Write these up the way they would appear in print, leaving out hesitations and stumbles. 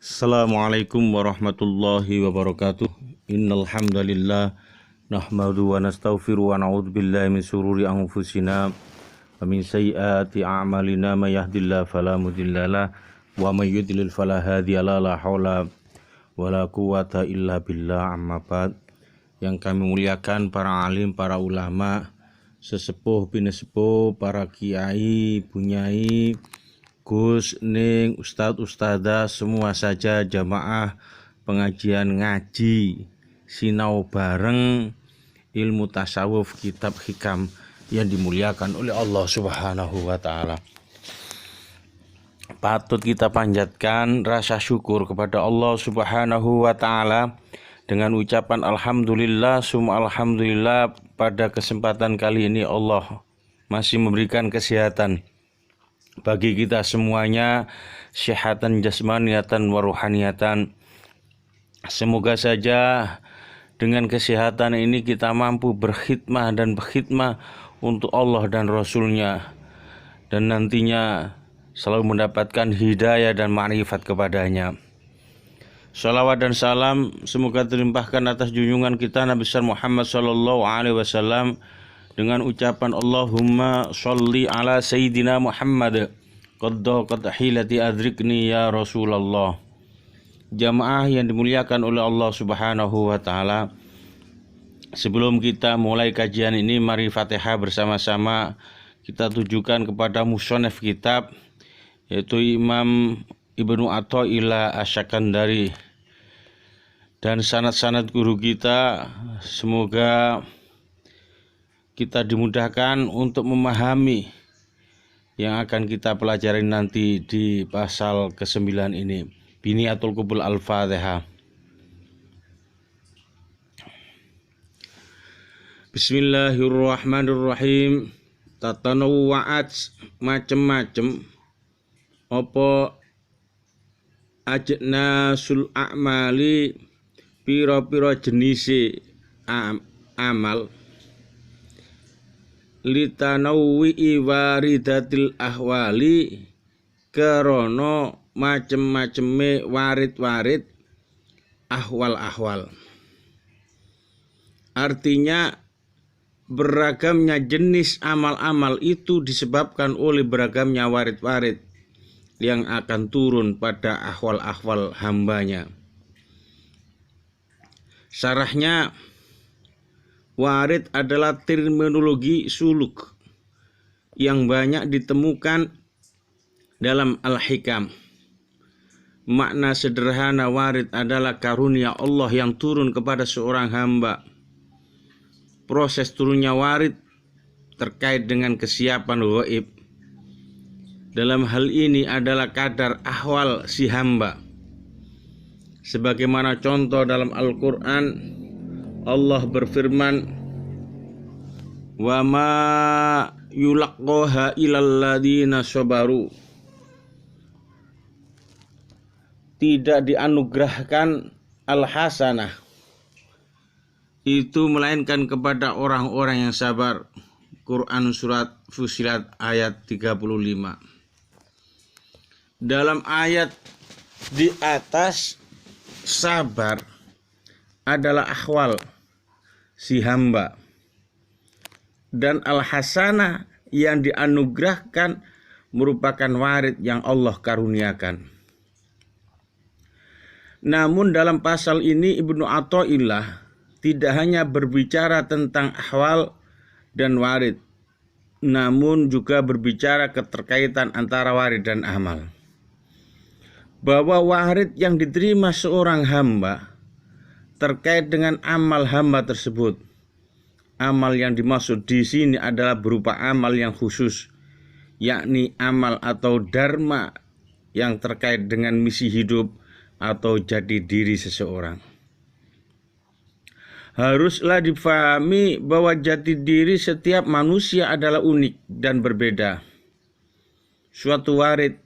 Assalamualaikum warahmatullahi wabarakatuh. Innal hamdalillah nahmadu wa nastaghfiru wa na'udzu billahi min shururi anfusina wa min sayyiati a'malina may yahdihillahu fala mudhillalah wa may yudlil fala hadiyalah la haula wala quwata illa billah amma ba'd. Yang kami muliakan para alim, para ulama, sesepuh, binesepuh, para kiai, bunyai, Gus, Ning, Ustadz, Ustadzah, semua saja jamaah pengajian ngaji sinau bareng ilmu tasawuf kitab hikam yang dimuliakan oleh Allah Subhanahu wa ta'ala. Patut kita panjatkan rasa syukur kepada Allah Subhanahu wa ta'ala dengan ucapan alhamdulillah summa alhamdulillah. Pada kesempatan kali ini Allah masih memberikan kesehatan bagi kita semuanya, sehatan jasmaniatan wa ruhaniyatan. Semoga saja dengan kesehatan ini kita mampu berkhidmah untuk Allah dan Rasulnya, dan nantinya selalu mendapatkan hidayah dan ma'rifat kepadanya. Salawat dan salam semoga terlimpahkan atas junjungan kita Nabi besar Muhammad sallallahu alaihi wasallam dengan ucapan Allahumma sholli ala Sayyidina Muhammad qad hilati adrikni ya Rasulullah. Jamaah yang dimuliakan oleh Allah Subhanahu wa ta'ala, sebelum kita mulai kajian ini, mari Fatihah bersama-sama kita tujukan kepada musonef kitab, yaitu Imam Ibnu Athaillah Asy-Syakandari, dan sanad-sanad guru kita. Semoga kita dimudahkan untuk memahami yang akan kita pelajari nanti di pasal ke-9 ini. Biniatul Qubul Al-Fatihah. Bismillahirrahmanirrahim. Tatanawwa'at macem-macem apa ajnasul a'mali, pira-pira jenise amal, litanawwi waridatil ahwali, kerono macem-maceme warid-warid ahwal-ahwal. Artinya beragamnya jenis amal-amal itu disebabkan oleh beragamnya warid-warid yang akan turun pada ahwal-ahwal hambanya. Syarahnya, warid adalah terminologi suluk yang banyak ditemukan dalam Al-Hikam. Makna sederhana warid adalah karunia Allah yang turun kepada seorang hamba. Proses turunnya warid terkait dengan kesiapan gaib. Dalam hal ini adalah kadar ahwal si hamba. Sebagaimana contoh dalam Al-Quran, Allah berfirman, wa ma yulaqqaha ilal ladina sabaru, tidak dianugerahkan al-hasanah itu melainkan kepada orang-orang yang sabar. Quran surat Fussilat ayat 35. Dalam ayat di atas, sabar adalah ahwal si hamba, dan al-hasanah yang dianugerahkan merupakan warid yang Allah karuniakan. Namun dalam pasal ini Ibnu Athaillah tidak hanya berbicara tentang ahwal dan warid, namun juga berbicara keterkaitan antara warid dan amal. Bahwa warid yang diterima seorang hamba terkait dengan amal hamba tersebut. Amal yang dimaksud di sini adalah berupa amal yang khusus, yakni amal atau dharma yang terkait dengan misi hidup atau jati diri seseorang. Haruslah difahami bahwa jati diri setiap manusia adalah unik dan berbeda. Suatu warid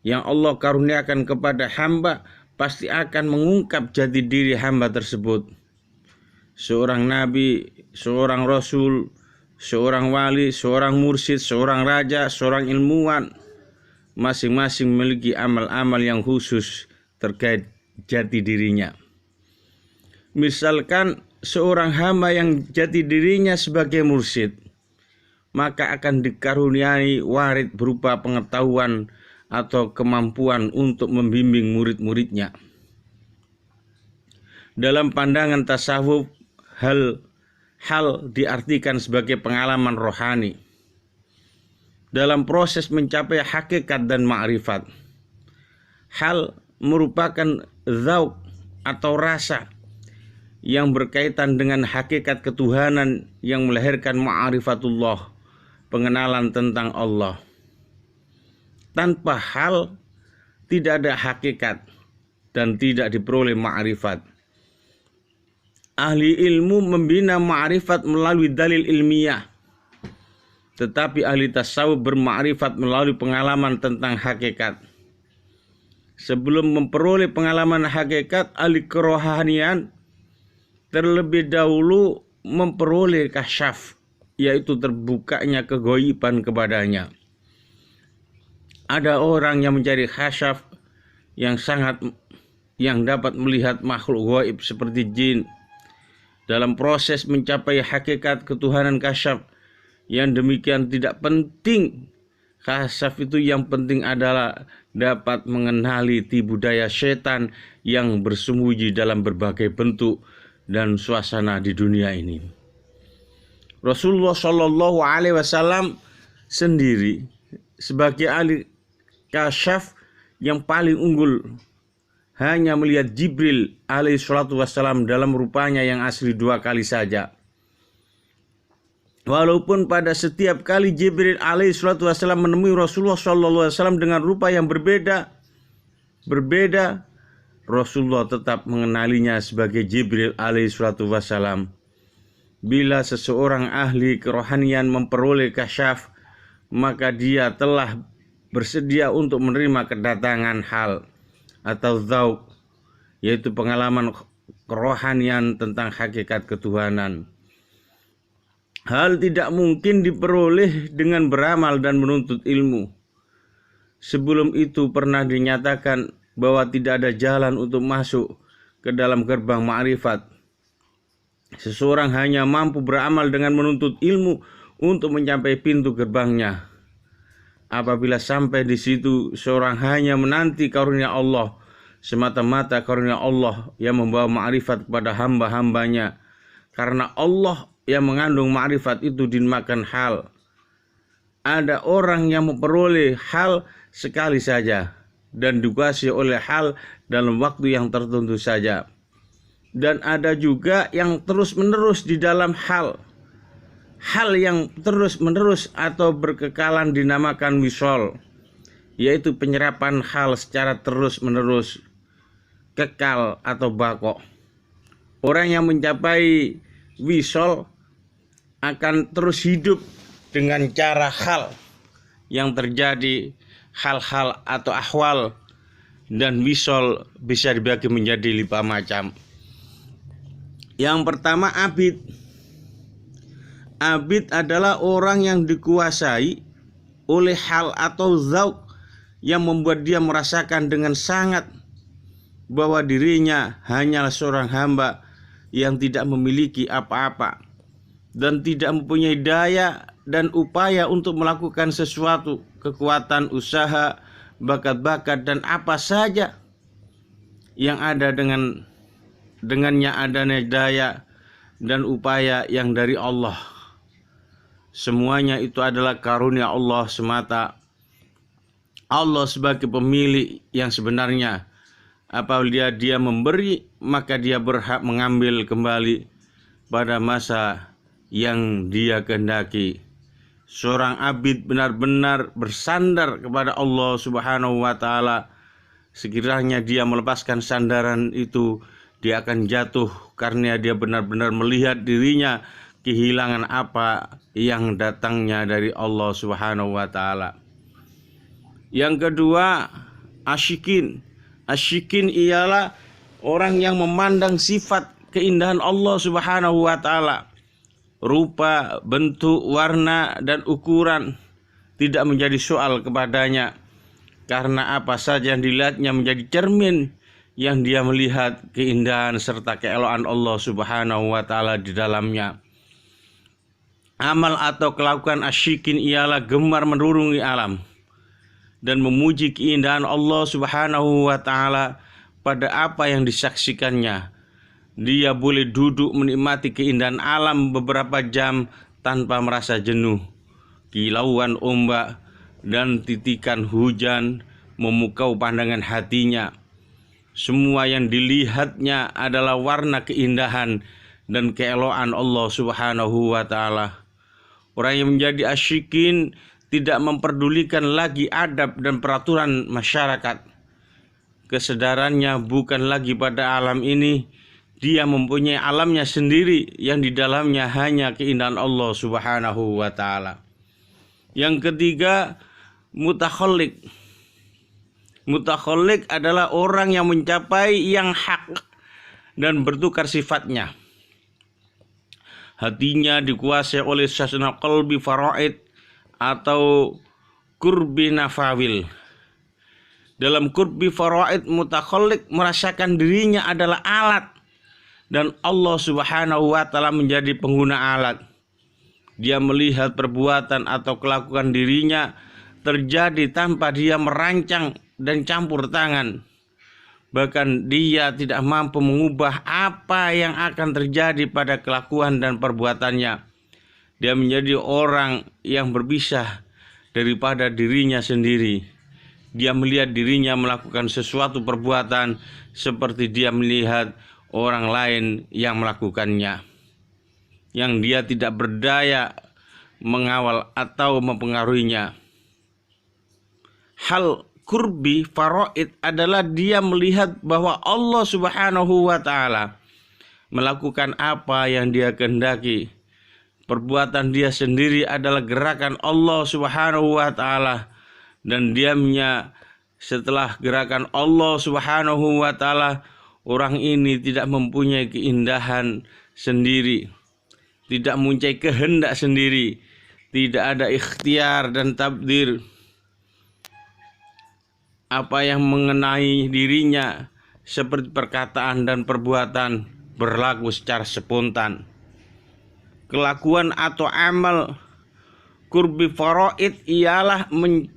yang Allah karuniakan kepada hamba pasti akan mengungkap jati diri hamba tersebut. Seorang nabi, seorang rasul, seorang wali, seorang mursyid, seorang raja, seorang ilmuwan, masing-masing memiliki amal-amal yang khusus terkait jati dirinya. Misalkan seorang hamba yang jati dirinya sebagai mursyid, maka akan dikaruniai warid berupa pengetahuan atau kemampuan untuk membimbing murid-muridnya. Dalam pandangan tasawuf, hal diartikan sebagai pengalaman rohani dalam proses mencapai hakikat dan ma'rifat. Hal merupakan dzauq atau rasa yang berkaitan dengan hakikat ketuhanan yang melahirkan ma'rifatullah, pengenalan tentang Allah. Tanpa hal tidak ada hakikat dan tidak diperoleh ma'rifat. Ahli ilmu membina ma'rifat melalui dalil ilmiah, tetapi ahli tasawuf berma'rifat melalui pengalaman tentang hakikat. Sebelum memperoleh pengalaman hakikat, ahli kerohanian terlebih dahulu memperoleh kasyaf, yaitu terbukanya kegoiban kepadanya. Ada orang yang mencari kasyaf yang dapat melihat makhluk gaib seperti jin. Dalam proses mencapai hakikat ketuhanan kasyaf yang demikian tidak penting, kasyaf itu yang penting adalah dapat mengenali tipu daya setan yang bersembunyi dalam berbagai bentuk dan suasana di dunia ini. Rasulullah Shallallahu Alaihi Wasallam sendiri sebagai ahli kasyaf yang paling unggul hanya melihat Jibril alaihi salatu wassalam dalam rupanya yang asli 2 kali saja. Walaupun pada setiap kali Jibril alaihi salatu wassalam menemui Rasulullah sallallahu alaihi wasallam dengan rupa yang berbeda, Rasulullah tetap mengenalinya sebagai Jibril alaihi salatu wassalam. Bila seseorang ahli kerohanian memperoleh kasyaf, maka dia telah bersedia untuk menerima kedatangan hal atau dzauq, yaitu pengalaman kerohanian tentang hakikat ketuhanan. Hal tidak mungkin diperoleh dengan beramal dan menuntut ilmu. Sebelum itu pernah dinyatakan bahwa tidak ada jalan untuk masuk ke dalam gerbang ma'rifat. Seseorang hanya mampu beramal dengan menuntut ilmu untuk mencapai pintu gerbangnya. Apabila sampai di situ, seorang hanya menanti karunia Allah, semata-mata karunia Allah yang membawa ma'rifat kepada hamba-hambanya. Karena Allah yang mengandung ma'rifat itu dinamakan hal. Ada orang yang memperoleh hal sekali saja dan dikuasai oleh hal dalam waktu yang tertentu saja. Dan ada juga yang terus-menerus di dalam hal. Hal yang terus-menerus atau berkekalan dinamakan wisol, yaitu penyerapan hal secara terus-menerus, kekal atau bako. Orang yang mencapai wisol akan terus hidup dengan cara hal yang terjadi, hal-hal atau ahwal, dan wisol bisa dibagi menjadi 5 macam. Yang pertama, abid. Abid adalah orang yang dikuasai oleh hal atau dzauq yang membuat dia merasakan dengan sangat bahwa dirinya hanyalah seorang hamba yang tidak memiliki apa-apa dan tidak mempunyai daya dan upaya untuk melakukan sesuatu, kekuatan, usaha, bakat-bakat dan apa saja yang ada dengannya adanya daya dan upaya yang dari Allah. Semuanya itu adalah karunia Allah semata. Allah sebagai pemilik yang sebenarnya, apabila dia memberi, maka dia berhak mengambil kembali pada masa yang dia kehendaki. Seorang abid benar-benar bersandar kepada Allah Subhanahu wa Ta'ala. Sekiranya dia melepaskan sandaran itu, dia akan jatuh karena dia benar-benar melihat dirinya kehilangan apa yang datangnya dari Allah Subhanahu wa Ta'ala. Yang kedua, asyikin. Asyikin ialah orang yang memandang sifat keindahan Allah Subhanahu wa Ta'ala. Rupa, bentuk, warna, dan ukuran tidak menjadi soal kepadanya, karena apa saja yang dilihatnya menjadi cermin yang dia melihat keindahan serta keelokan Allah Subhanahu wa taala di dalamnya. Amal atau kelakuan asyikin ialah gemar menurungi alam dan memuji keindahan Allah Subhanahu wa taala pada apa yang disaksikannya. Dia boleh duduk menikmati keindahan alam beberapa jam tanpa merasa jenuh. Kilauan ombak dan titikan hujan memukau pandangan hatinya. Semua yang dilihatnya adalah warna keindahan dan keelokan Allah Subhanahu wa taala. Orang yang menjadi asyikin tidak memperdulikan lagi adab dan peraturan masyarakat. Kesadarannya bukan lagi pada alam ini, dia mempunyai alamnya sendiri yang di dalamnya hanya keindahan Allah Subhanahu wa taala. Yang ketiga, mutakhalliq. Mutakhalliq adalah orang yang mencapai yang hak dan bertukar sifatnya. Hatinya dikuasai oleh suasana qalbi faraid atau qurbi nafawil. Dalam qurbi faraid, mutakhalliq merasakan dirinya adalah alat dan Allah Subhanahu wa taala menjadi pengguna alat. Dia melihat perbuatan atau kelakuan dirinya terjadi tanpa dia merancang dan campur tangan. Bahkan dia tidak mampu mengubah apa yang akan terjadi pada kelakuan dan perbuatannya. Dia menjadi orang yang berpisah daripada dirinya sendiri. Dia melihat dirinya melakukan sesuatu perbuatan seperti dia melihat orang lain yang melakukannya, yang dia tidak berdaya mengawal atau mempengaruhinya. Hal qurbi faraid adalah dia melihat bahwa Allah Subhanahu wa taala melakukan apa yang dia kehendaki. Perbuatan dia sendiri adalah gerakan Allah Subhanahu wa taala, dan diamnya setelah gerakan Allah Subhanahu wa taala, orang ini tidak mempunyai keindahan sendiri, tidak mempunyai kehendak sendiri, tidak ada ikhtiar dan takdir. Apa yang mengenai dirinya seperti perkataan dan perbuatan berlaku secara spontan. Kelakuan atau amal qurbi faraid ialah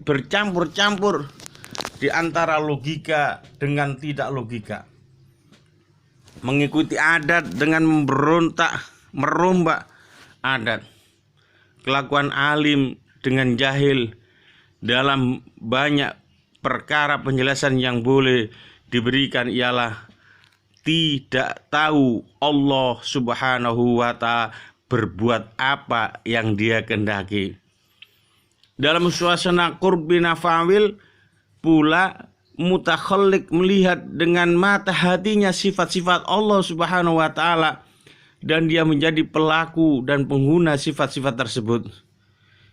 bercampur-campur di antara logika dengan tidak logika. Mengikuti adat dengan merombak adat. Kelakuan alim dengan jahil dalam banyak perkara. Penjelasan yang boleh diberikan ialah tidak tahu Allah Subhanahu wa ta'ala berbuat apa yang dia kehendaki. Dalam suasana qurbi nafawil pula, mutakhalliq melihat dengan mata hatinya sifat-sifat Allah Subhanahu wa ta'ala, dan dia menjadi pelaku dan pengguna sifat-sifat tersebut,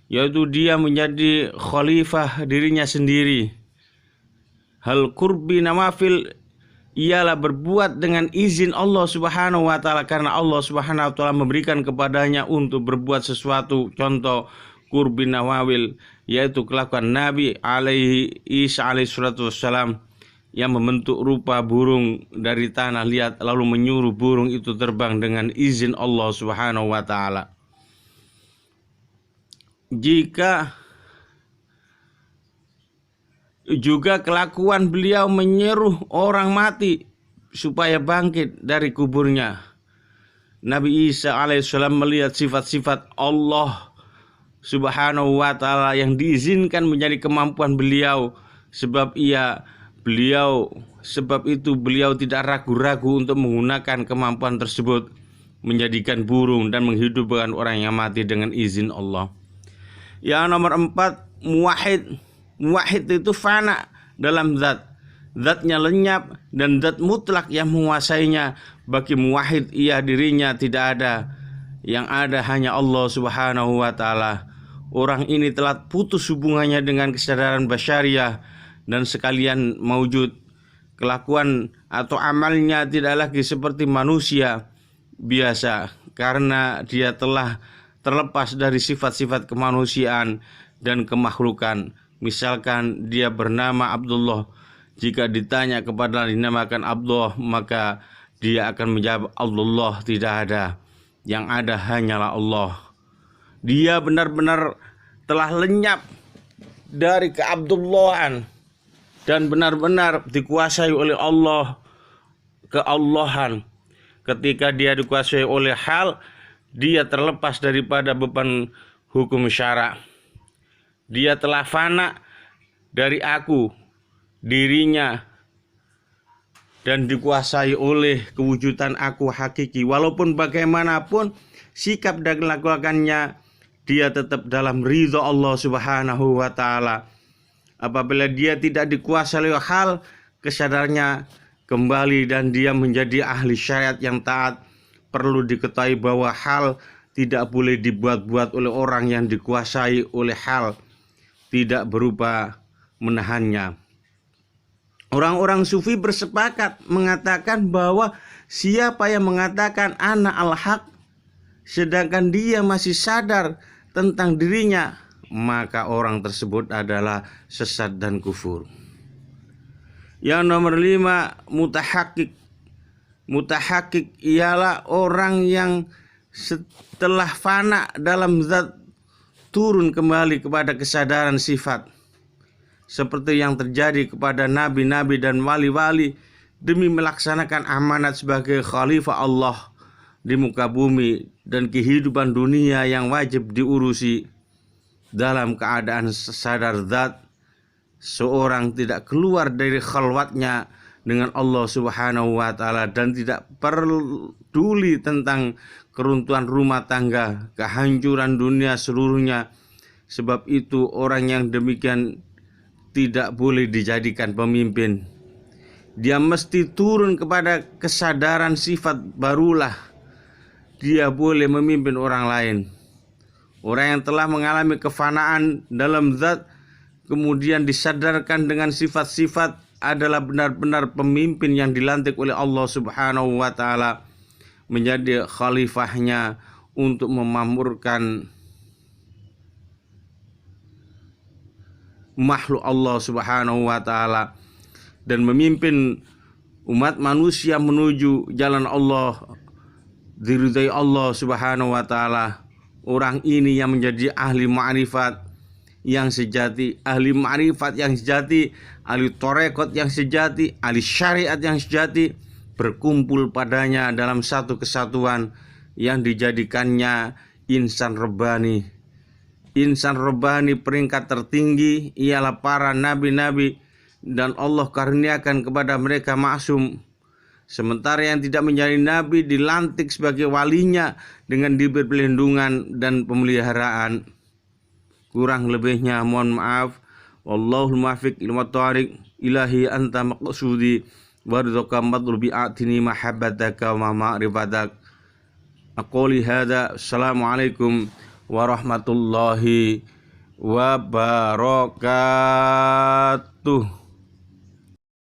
yaitu dia menjadi khalifah dirinya sendiri. Hal qurbi nawafil ialah berbuat dengan izin Allah Subhanahu wa ta'ala, karena Allah Subhanahu wa ta'ala memberikan kepadanya untuk berbuat sesuatu. Contoh qurbi nawafil yaitu kelakuan Nabi Isa alaihi salatu wassalam yang membentuk rupa burung dari tanah liat lalu menyuruh burung itu terbang dengan izin Allah Subhanahu wa ta'ala. Jika juga kelakuan beliau menyeru orang mati supaya bangkit dari kuburnya. Nabi Isa alaihissalam melihat sifat-sifat Allah Subhanahu wa ta'ala yang diizinkan menjadi kemampuan beliau, sebab itu beliau tidak ragu-ragu untuk menggunakan kemampuan tersebut, menjadikan burung dan menghidupkan orang yang mati dengan izin Allah. Yang nomor 4, muwahhid. Muwahhid itu fana dalam zatnya lenyap dan zat mutlak yang menguasainya. Bagi muwahhid, dirinya tidak ada, yang ada hanya Allah Subhanahu wa ta'ala. Orang ini telah putus hubungannya dengan kesadaran basyariah dan sekalian maujud. Kelakuan atau amalnya tidak lagi seperti manusia biasa, karena dia telah terlepas dari sifat-sifat kemanusiaan dan kemakhlukan. Misalkan dia bernama Abdullah, Jika ditanya kepada dinamakan Abdullah, maka dia akan menjawab, Allah tidak ada, yang ada hanyalah Allah. Dia benar-benar telah lenyap dari keabdullahan dan benar-benar dikuasai oleh Allah, keallahan. Ketika dia dikuasai oleh hal, dia terlepas daripada beban hukum syara. Dia telah fana dari aku, dirinya, dan dikuasai oleh kewujudan aku hakiki. Walaupun bagaimanapun sikap dan lakukannya, dia tetap dalam ridha Allah Subhanahu wa ta'ala. Apabila dia tidak dikuasai oleh hal, kesadarannya kembali dan dia menjadi ahli syariat yang taat. Perlu diketahui bahwa hal tidak boleh dibuat-buat oleh orang yang dikuasai oleh hal, tidak berupa menahannya. Orang-orang sufi bersepakat mengatakan bahwa siapa yang mengatakan ana al-haq sedangkan dia masih sadar tentang dirinya, maka orang tersebut adalah sesat dan kufur. Yang nomor 5, mutahakik. Mutahakik ialah orang yang setelah fana dalam zat turun kembali kepada kesadaran sifat, seperti yang terjadi kepada nabi-nabi dan wali-wali demi melaksanakan amanat sebagai khalifah Allah di muka bumi dan kehidupan dunia yang wajib diurusi. Dalam keadaan sadar zat, seorang tidak keluar dari khalwatnya dengan Allah Subhanahu wa ta'ala dan tidak peduli tentang keruntuhan rumah tangga, kehancuran dunia seluruhnya. Sebab itu orang yang demikian tidak boleh dijadikan pemimpin. Dia mesti turun kepada kesadaran sifat, barulah dia boleh memimpin orang lain. Orang yang telah mengalami kefanaan dalam zat kemudian disadarkan dengan sifat-sifat adalah benar-benar pemimpin yang dilantik oleh Allah Subhanahu wa ta'ala menjadi khalifahnya untuk memakmurkan makhluk Allah Subhanahu wa ta'ala dan memimpin umat manusia menuju jalan Allah, diridhai Allah Subhanahu wa ta'ala. Orang ini yang menjadi ahli ma'rifat yang sejati, ahli ma'rifat yang sejati, ahli torekot yang sejati, ahli syariat yang sejati, berkumpul padanya dalam satu kesatuan yang dijadikannya insan rabbani. Insan rabbani peringkat tertinggi ialah para nabi-nabi dan Allah karuniakan kepada mereka maksum. Sementara yang tidak menjadi nabi dilantik sebagai walinya dengan diberi perlindungan dan pemeliharaan. Kurang lebihnya mohon maaf. Wallahul muwaffiq ila thariq. Ilahi anta maqsudi warzuqa matlubi atini mahabbataka wa ma'rifatak. Aquli hadza. Assalamualaikum warahmatullahi wabarakatuh.